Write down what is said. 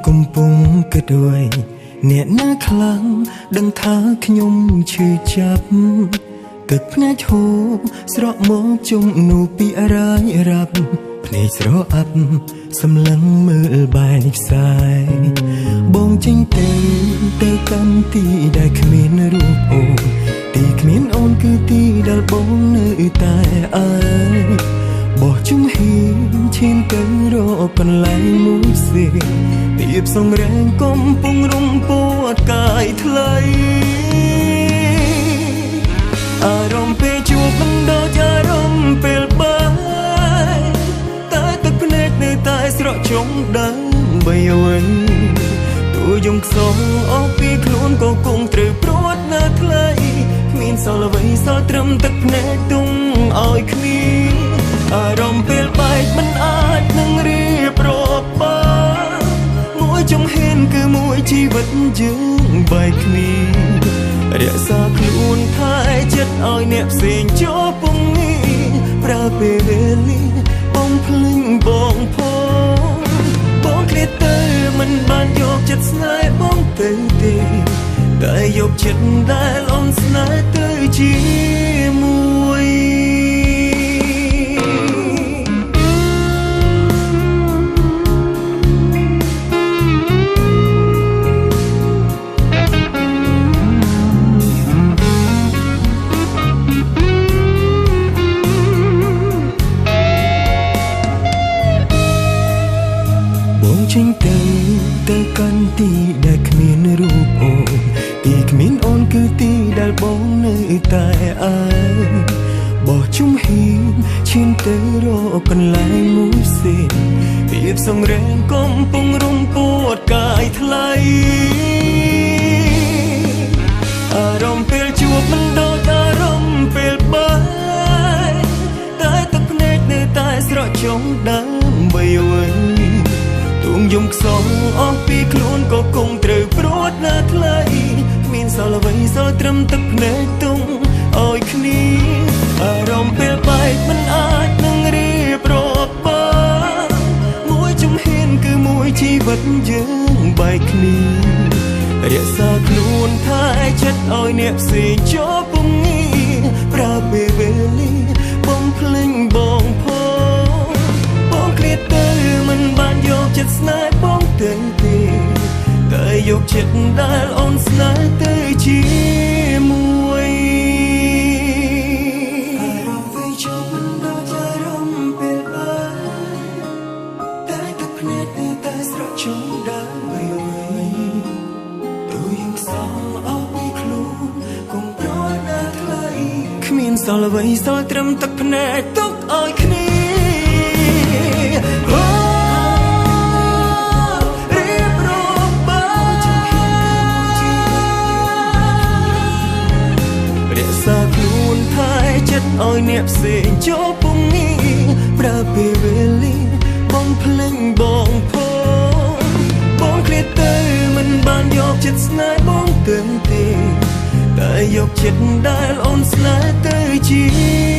កំពុងគិតអ្វីអ្នកណាខ្លាំងដឹងថាខ្ញុំឈឺចាប់ទឹកភ្នែកហូរស្រក់មកជំនួពីអរាយរ៉ាប់ភ្នែកស្រអាប់សម្លឹងមើលបែកខ្សែបងចេញទៅកាន់ទីដែលគ្មានរូបអូនទីគ្មានអូនគឺទីដែលបងនៅតែអើយបោះជំហានឈានទៅរកកន្លែងមួយផ្សេងភាពសង្រេងកំពុងរំពោះកាយថ្លៃអារម្មណ៍ពេលជួបមិនដូចអារម្មណ៍ពេលបាយតែទឹកភ្នែកនៅតែស្រក់ចុងដើម្បីអ្វីទោះយំខ្សោយអស់ពីខ្លួនក៏គង់ត្រូវព្រួតនៅថ្លៃគ្មានសល់អ្វីសល់ត្រឹមទឹកភ្នែកទុំឲ្យគ្នាអារម្មណ៍ពេលបែកមិនអាចនឹងរៀបរាប់បានមួយជំហានគឺមួយជីវិតយើងបែកគ្នារក្សាខ្លួនថែចិត្តឲ្យអ្នកផ្សេងចូលពុំងាយប្រើពេលវេលាបងភ្លេចបងបងឃ្លាតទៅមិនបានយកចិត្តស្នេហ៍បងទៅទេតែយកចិត្តដែលអូនស្នេហ៍ទៅជាមួយចេញទៅកាន់ទីដែលគ្មានរូបអូនទីគ្មានអូនគឺទីដែលបងនៅតែអើយបោះជំហានឈានទៅរកកន្លែងមួយផ្សេងភាពសង្រេងកំពុងរំពោះកាយថ្លៃអារម្មណ៍ពេលជួបមិនដូចអារម្មណ៍ពេលបាយតែទឹកភ្នែកនៅតែស្រក់ចុងដើម្បីអ្វីយំខ្សោយអស់ពីខ្លួនក៏គង់ត្រូវព្រួតណាថ្លៃគ្មានសល់អ្វីសល់ត្រឹមទឹកភ្នែកទុំឲ្យគ្នាអារម្មណ៍ពេលបែកមិនអាចនឹងរៀបរាប់បានមួយជំហានគឺមួយជីវិតយើងបែកគ្នារក្សាខ្លួនថែចិត្តឲ្យអ្នកផ្សេងចូលពុំងាយប្រើពេលវេលាបងភ្លេចបងបងឃ្លាតទៅមិនបានយកចិត្តស្នេហ៍បងទៅទេតែយកចិត្តដែលអូនស្នេហ៍ទៅជាមួយអារម្មណ៍ពេលជួបមិនដូចអារម្មណ៍ពេលបាយតែទឹកភ្នែកនៅតែស្រក់ចុងដើម្បីអ្វីទោះយើងខ្សោយអស់ពីខ្លួនគង់ប្រត់ណាថ្លៃគ្មានសល់អ្វីសល់ត្រឹមទឹកភ្នែកទុកឲ្យគ្នាឲ្យអ្នកផ្សេងចូលពុំងាយប្រើពេលវេលាបងភ្លេចបងបងឃ្លាតទៅមិនបានយកចិត្តស្នេហ៍បងទៅទេតែយកចិត្តដែលអូនស្នេហ៍ទៅជា